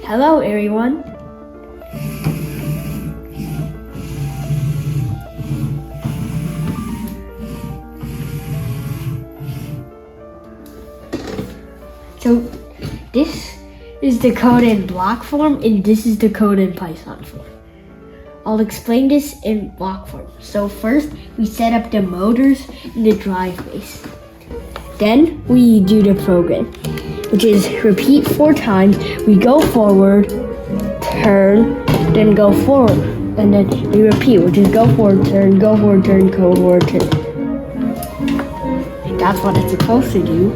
Hello everyone. So this is the code in block form and this is the code in Python form. I'll explain this in block form. So first we set up the motors in the drive base. Then we do the program, which is repeat 4 times. We go forward, turn, then go forward. And then we repeat, which is go forward, turn, go forward, turn, go forward, turn. That's what it's supposed to do.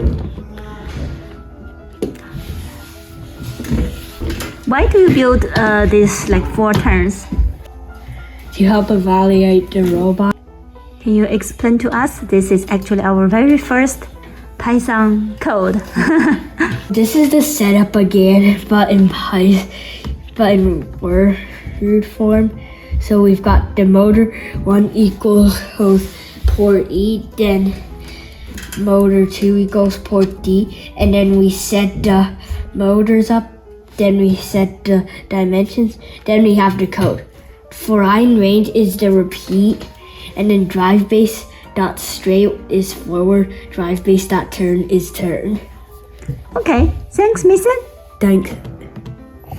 Why do you build this like 4 turns? To help evaluate the robot. Can you explain to us? This is actually our very first Python code. This is the setup again, but in word form. So we've got the motor 1 equals port E, then motor 2 equals port D, and then we set the motors up, then we set the dimensions, then we have the code. Foreign range is the repeat, and then drive base dot straight is forward, drive base dot turn is turn. Okay, thanks, Mason. Thanks.